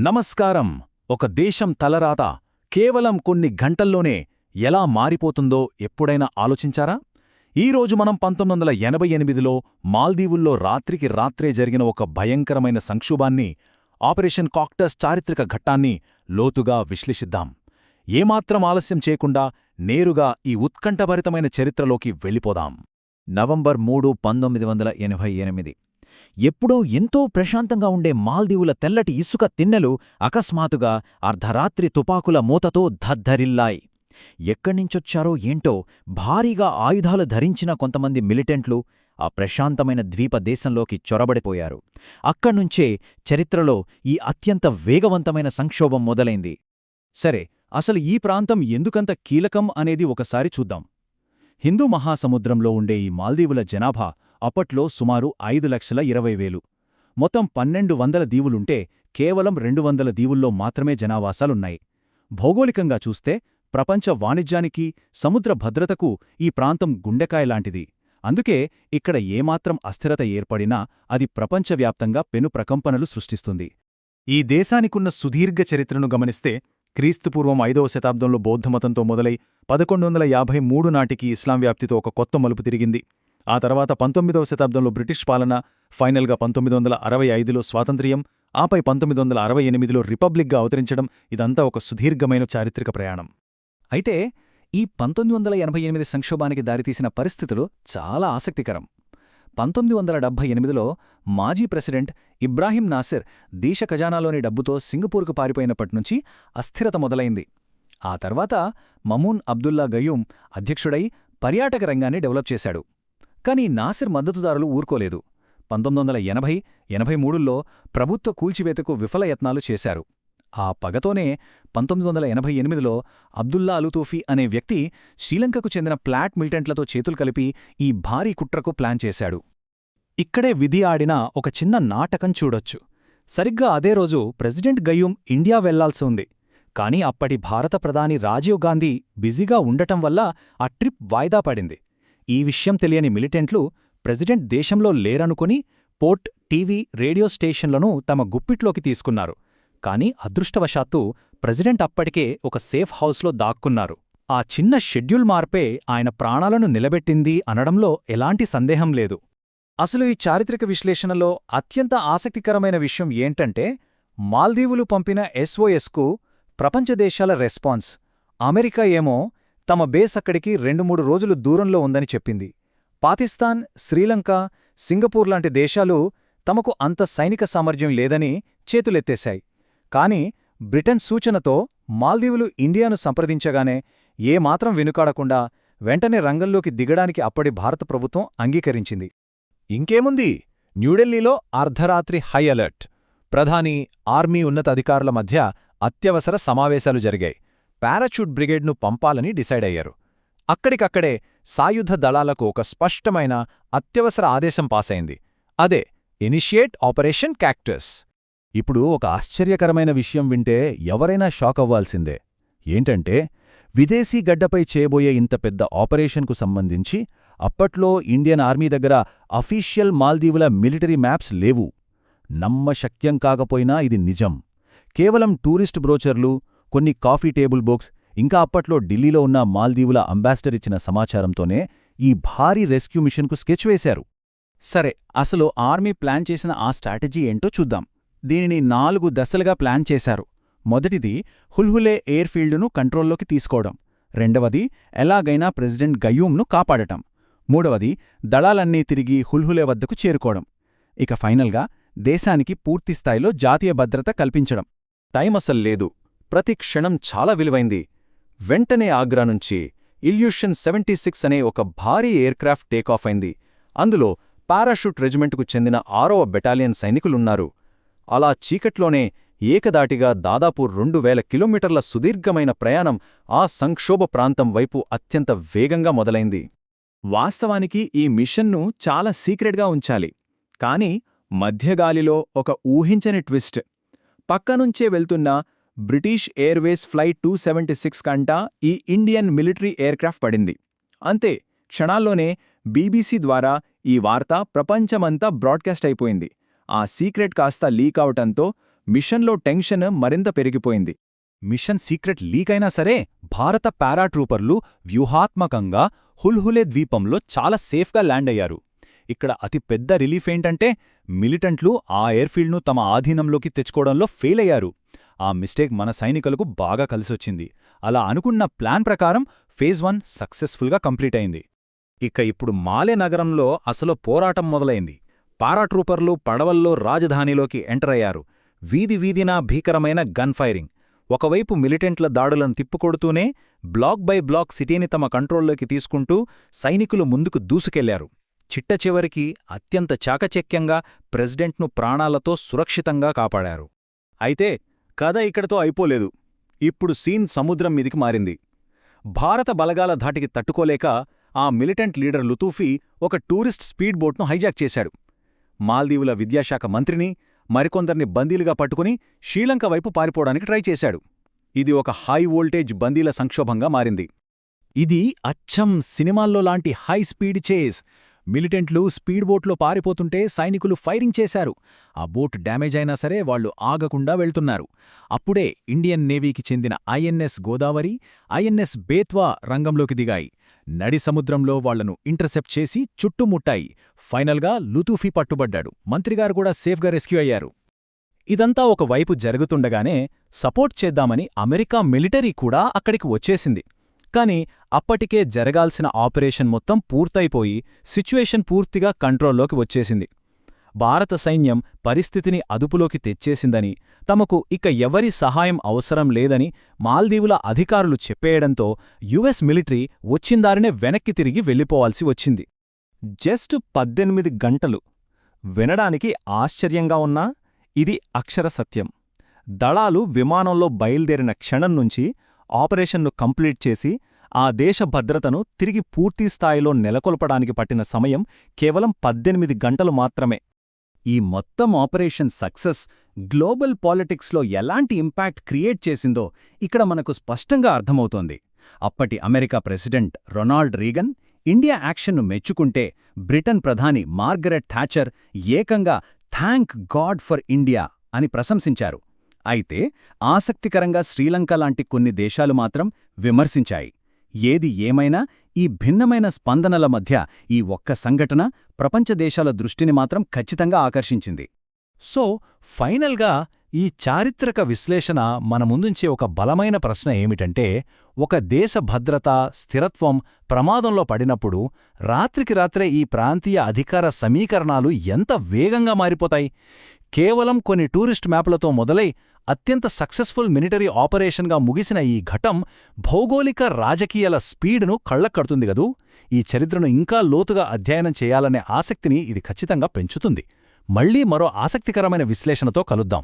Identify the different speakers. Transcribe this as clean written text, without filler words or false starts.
Speaker 1: నమస్కారం. ఒక దేశం తలరాత కేవలం కొన్ని గంటల్లోనే ఎలా మారిపోతుందో ఎప్పుడైనా ఆలోచించారా? ఈరోజు మనం 1988లో మాల్దీవుల్లో రాత్రికి రాత్రే జరిగిన ఒక భయంకరమైన సంక్షోభాన్ని, ఆపరేషన్ కాక్టస్ చారిత్రక ఘట్టాన్ని లోతుగా విశ్లేషిద్దాం. ఏమాత్రం ఆలస్యం చేయకుండా నేరుగా ఈ ఉత్కంఠభరితమైన చరిత్రలోకి వెళ్ళిపోదాం.
Speaker 2: నవంబర్ 3, 1988. ఎప్పుడో ఎంతో ప్రశాంతంగా ఉండే మాల్దీవుల తెల్లటి ఇసుక తిన్నెలు అకస్మాత్తుగా అర్ధరాత్రి తుపాకుల మూతతో ధద్దరిల్లాయి. ఎక్కడ్నించొచ్చారో ఏంటో భారీగా ఆయుధాలు ధరించిన కొంతమంది మిలిటెంట్లు ఆ ప్రశాంతమైన ద్వీప దేశంలోకి చొరబడిపోయారు. అక్కడ్నుంచే చరిత్రలో ఈ అత్యంత వేగవంతమైన సంక్షోభం మొదలైంది.
Speaker 1: సరే, అసలు ఈ ప్రాంతం ఎందుకంత కీలకం అనేది ఒకసారి చూద్దాం. హిందూ మహాసముద్రంలో ఉండే ఈ మాల్దీవుల జనాభా అప్పట్లో సుమారు 5,20,000. మొత్తం 1,200 దీవులుంటే కేవలం 200 దీవుల్లో మాత్రమే జనావాసాలున్నాయి. భౌగోళికంగా చూస్తే ప్రపంచ వాణిజ్యానికి, సముద్ర భద్రతకు ఈ ప్రాంతం గుండెకాయలాంటిది. అందుకే ఇక్కడ ఏమాత్రం అస్థిరత ఏర్పడినా అది ప్రపంచవ్యాప్తంగా పెను ప్రకంపనలు సృష్టిస్తుంది. ఈ దేశానికున్న సుదీర్ఘ చరిత్రను గమనిస్తే క్రీస్తుపూర్వం 5వ శతాబ్దంలో బౌద్ధమతంతో మొదలై 1153 నాటికి ఇస్లాం వ్యాప్తితో ఒక కొత్త మలుపు తిరిగింది. ఆ తర్వాత 19వ శతాబ్దంలో బ్రిటిష్ పాలన, ఫైనల్గా 1965లో స్వాతంత్ర్యం, ఆపై 1968లో రిపబ్లిక్గా అవతరించడం, ఇదంతా ఒక సుదీర్ఘమైన చారిత్రక ప్రయాణం. అయితే ఈ 1988 సంక్షోభానికి దారితీసిన పరిస్థితులు చాలా ఆసక్తికరం. 1978లో మాజీ ప్రెసిడెంట్ ఇబ్రాహీం నాసిర్ దేశ ఖజానాలోని డబ్బుతో సింగపూర్కు పారిపోయినప్పటినుంచి అస్థిరత మొదలైంది. ఆ తర్వాత మమూన్ అబ్దుల్లా గయూం అధ్యక్షుడై పర్యాటక రంగాన్ని డెవలప్ చేశాడు. కానీ నాసిర్ మద్దతుదారులు ఊరుకోలేదు. 1980-83లో ప్రభుత్వ కూల్చివేతకు విఫలయత్నాలు చేశారు. ఆ పగతోనే 1988లో అబ్దుల్లా అలుతూఫీ అనే వ్యక్తి శ్రీలంకకు చెందిన ప్లాట్ మిలిటెంట్లతో చేతులు కలిపి ఈ భారీ కుట్రకు ప్లాన్ చేశాడు. ఇక్కడే విధి ఆడిన ఒక చిన్న నాటకం చూడొచ్చు. సరిగ్గా అదే రోజు ప్రెసిడెంట్ గయూం ఇండియా వెళ్లాల్సి ఉంది. కానీ అప్పటి భారత ప్రధాని రాజీవ్ గాంధీ బిజీగా ఉండటం వల్ల ఆ ట్రిప్ వాయిదా పడింది. ఈ విషయం తెలియని మిలిటెంట్లు ప్రెసిడెంట్ దేశంలో లేరనుకుని పోర్ట్, టీవీ, రేడియో స్టేషన్లను తమ గుప్పిట్లోకి తీసుకున్నారు. కానీ అదృష్టవశాత్తు ప్రెసిడెంట్ అప్పటికే ఒక సేఫ్ హౌస్లో దాక్కున్నారు. ఆ చిన్న షెడ్యూల్ మార్పే ఆయన ప్రాణాలను నిలబెట్టింది అనడంలో ఎలాంటి సందేహం లేదు. అసలు ఈ చారిత్రక విశ్లేషణలో అత్యంత ఆసక్తికరమైన విషయం ఏంటంటే, మాల్దీవులు పంపిన SOSకు ప్రపంచ దేశాల రెస్పాన్స్. అమెరికా ఏమో తమ బేస్ అక్కడికి 2-3 రోజులు దూరంలో ఉందని చెప్పింది. పాకిస్తాన్, శ్రీలంక, సింగపూర్ లాంటి దేశాలు తమకు అంత సైనిక సామర్థ్యం లేదని చేతులెత్తేశాయి. కాని బ్రిటన్ సూచనతో మాల్దీవులు ఇండియాను సంప్రదించగానే ఏమాత్రం వెనుకాడకుండా వెంటనే రంగంలోకి దిగడానికి అప్పటి భారత ప్రభుత్వం అంగీకరించింది. ఇంకేముంది, న్యూఢిల్లీలో అర్ధరాత్రి హై అలర్ట్. ప్రధాని, ఆర్మీ ఉన్నతాధికారుల మధ్య అత్యవసర సమావేశాలు జరిగాయి. పారాచూట్ బ్రిగేడ్ను పంపాలని డిసైడ్ అయ్యారు. అక్కడికక్కడే సాయుధ దళాలకు ఒక స్పష్టమైన అత్యవసర ఆదేశం పాసైంది. అదే ఇనిషియేట్ ఆపరేషన్ కాక్టస్. ఇప్పుడు ఒక ఆశ్చర్యకరమైన విషయం వింటే ఎవరైనా షాక్ అవ్వాల్సిందే. ఏంటంటే, విదేశీ గడ్డపై చేయబోయే ఇంత పెద్ద ఆపరేషన్కు సంబంధించి అప్పట్లో ఇండియన్ ఆర్మీ దగ్గర అఫీషియల్ మాల్దీవుల మిలిటరీ మ్యాప్స్ లేవు. నమ్మశక్యం కాకపోయినా ఇది నిజం. కేవలం టూరిస్ట్ బ్రోచర్లు, కొన్ని కాఫీ టేబుల్ బుక్స్, ఇంకా అప్పట్లో ఢిల్లీలో ఉన్న మాల్దీవుల అంబాసిడర్ ఇచ్చిన సమాచారంతోనే ఈ భారీ రెస్క్యూ మిషన్కు స్కెచ్ వేశారు. సరే, అసలు ఆర్మీ ప్లాన్ చేసిన ఆ స్ట్రాటజీ ఏంటో చూద్దాం. దీనిని 4 దశలుగా ప్లాన్ చేశారు. మొదటిది హుల్హులే ఎయిర్ఫీల్డును కంట్రోల్లోకి తీసుకోవడం. రెండవది ఎలాగైనా ప్రెసిడెంట్ గయూంను కాపాడటం. మూడవది దళాలన్నీ తిరిగి హుల్హులే వద్దకు చేరుకోవడం. ఇక ఫైనల్గా దేశానికి పూర్తిస్థాయిలో జాతీయ భద్రత కల్పించడం. టైమసల్ లేదు. ప్రతి క్షణం చాలా విలువైంది. వెంటనే ఆగ్రా నుంచి ఇల్యూషన్ 76 అనే ఒక భారీ ఎయిర్క్రాఫ్ట్ టేకాఫ్ అయింది. అందులో పారాషూట్ రెజిమెంటుకు చెందిన 6వ బెటాలియన్ సైనికులున్నారు. అలా చీకట్లోనే ఏకదాటిగా దాదాపు 2,000 కిలోమీటర్ల సుదీర్ఘమైన ప్రయాణం ఆ సంక్షోభ ప్రాంతం వైపు అత్యంత వేగంగా మొదలైంది. వాస్తవానికి ఈ మిషన్ను చాలా సీక్రెట్గా ఉంచాలి. కాని మధ్యగాలిలో ఒక ఊహించని ట్విస్ట్. పక్కనుంచే వెళ్తున్న బ్రిటిష్ ఎయిర్వేస్ ఫ్లైట్ 276 కంటా ఈ ఇండియన్ మిలిటరీ ఎయిర్క్రాఫ్ట్ పడింది. అంతే, క్షణాల్లోనే BBC ద్వారా ఈ వార్త ప్రపంచమంతా బ్రాడ్కాస్ట్ అయిపోయింది. ఆ సీక్రెట్ కాస్త లీక్ అవటంతో మిషన్లో టెన్షన్ మరింత పెరిగిపోయింది. మిషన్ సీక్రెట్ లీక్ అయినా సరే భారత పారాట్రూపర్లు వ్యూహాత్మకంగా హుల్హులే ద్వీపంలో చాలా సేఫ్గా ల్యాండ్ అయ్యారు. ఇక్కడ అతి పెద్ద రిలీఫ్ ఏంటంటే మిలిటెంట్లు ఆ ఎయిర్ఫీల్డ్ను తమ ఆధీనంలోకి తెచ్చుకోవడంలో ఫెయిల్ అయ్యారు. ఆ మిస్టేక్ మన సైనికులకు బాగా కలిసొచ్చింది. అలా అనుకున్న ప్లాన్ ప్రకారం ఫేజ్ 1 సక్సెస్ఫుల్గా కంప్లీట్ అయింది. ఇక ఇప్పుడు మాలే నగరంలో అసలు పోరాటం మొదలైంది. పారాట్రూపర్లు పడవల్లో రాజధానిలోకి ఎంటర్ అయ్యారు. వీధి వీధినా భీకరమైన గన్ ఫైరింగ్. ఒకవైపు మిలిటెంట్ల దాడులను తిప్పుకొడుతూనే బ్లాక్ బై బ్లాక్ సిటీని తమ కంట్రోల్లోకి తీసుకుంటూ సైనికులు ముందుకు దూసుకెళ్లారు. చిట్ట చివరికి అత్యంత చాకచక్యంగా ప్రెసిడెంట్ను ప్రాణాలతో సురక్షితంగా కాపాడారు. అయితే కథ ఇక్కడితో అయిపోలేదు. ఇప్పుడు సీన్ సముద్రం మీదికి మారింది. భారత బలగాల ధాటికి తట్టుకోలేక ఆ మిలిటెంట్ లీడర్ లుతూఫీ ఒక టూరిస్ట్ స్పీడ్ బోట్ను హైజాక్ చేశాడు. మాల్దీవుల విద్యాశాఖ మంత్రిని, మరికొందరిని బందీలుగా పట్టుకుని శ్రీలంక వైపు పారిపోవడానికి ట్రై చేశాడు. ఇది ఒక హై వోల్టేజ్ బందీల సంక్షోభంగా మారింది. ఇది అచ్చం సినిమాల్లో లాంటి హై స్పీడ్ చేజ్. మిలిటెంట్లు స్పీడ్ బోట్లో పారిపోతుంటే సైనికులు ఫైరింగ్ చేశారు. ఆ బోట్ డ్యామేజ్ అయినా సరే వాళ్లు ఆగకుండా వెళ్తున్నారు. అప్పుడే ఇండియన్ నేవీకి చెందిన ఐఎన్ఎస్ గోదావరి, ఐఎన్ఎస్ బేత్వా రంగంలోకి దిగాయి. నడి సముద్రంలో వాళ్లను ఇంటర్సెప్ట్ చేసి చుట్టుముట్టాయి. ఫైనల్గా లుతూఫీ పట్టుబడ్డాడు. మంత్రిగారు కూడా సేఫ్గా రెస్క్యూ అయ్యారు. ఇదంతా ఒకవైపు జరుగుతుండగానే సపోర్ట్ చేద్దామని అమెరికా మిలిటరీ కూడా అక్కడికి వచ్చేసింది. కాని అప్పటికే జరగాల్సిన ఆపరేషన్ మొత్తం పూర్తయిపోయి సిచ్యువేషన్ పూర్తిగా కంట్రోల్లోకి వచ్చేసింది. భారత సైన్యం పరిస్థితిని అదుపులోకి తెచ్చేసిందని, తమకు ఇక ఎవరి సహాయం అవసరం లేదని మాల్దీవుల అధికారులు చెప్పేయడంతో యుఎస్ మిలిటరీ వచ్చిందారినే వెనక్కి తిరిగి వెళ్ళిపోవాల్సి వచ్చింది. జస్ట్ 18 గంటలు. వినడానికి ఆశ్చర్యంగా ఉన్నా ఇది అక్షర సత్యం. దళాలు విమానంలో బయల్దేరిన క్షణం నుంచి ఆపరేషన్ను కంప్లీట్ చేసి ఆ దేశ భద్రతను తిరిగి పూర్తిస్థాయిలో నెలకొల్పడానికి పట్టిన సమయం కేవలం 18 గంటలు మాత్రమే. ఈ మొత్తం ఆపరేషన్ సక్సెస్ గ్లోబల్ పాలిటిక్స్లో ఎలాంటి ఇంపాక్ట్ క్రియేట్ చేసిందో ఇక్కడ మనకు స్పష్టంగా అర్థమవుతోంది. అప్పటి America president Ronald Reagan India యాక్షన్ను మెచ్చుకుంటే బ్రిటన్ ప్రధాని మార్గరెట్ థాచర్ ఏకంగా థ్యాంక్ గాడ్ ఫర్ ఇండియా అని ప్రశంసించారు. అయితే ఆసక్తికరంగా శ్రీలంక లాంటి కొన్ని దేశాలు మాత్రం విమర్శించాయి. ఏది ఏమైనా ఈ భిన్నమైన స్పందనల మధ్య ఈ ఒక్క సంఘటన ప్రపంచ దేశాల దృష్టిని మాత్రం ఖచ్చితంగా ఆకర్షించింది. సో ఫైనల్గా ఈ చారిత్రక విశ్లేషణ మన ముందుంచే ఒక బలమైన ప్రశ్న ఏమిటంటే, ఒక దేశ భద్రత, స్థిరత్వం ప్రమాదంలో పడినప్పుడు రాత్రికి రాత్రే ఈ ప్రాంతీయ అధికార సమీకరణాలు ఎంత వేగంగా మారిపోతాయి. కేవలం కొన్ని టూరిస్ట్ మ్యాప్లతో మొదలై అత్యంత సక్సెస్ఫుల్ మిలిటరీ ఆపరేషన్గా ముగిసిన ఈ ఘటం భౌగోళిక రాజకీయాల స్పీడ్ను కళ్లకడుతుంది గదూ. ఈ చరిత్రను ఇంకా లోతుగా అధ్యయనం చేయాలనే ఆసక్తిని ఇది ఖచ్చితంగా పెంచుతుంది. మళ్లీ మరో ఆసక్తికరమైన విశ్లేషణతో కలుద్దాం.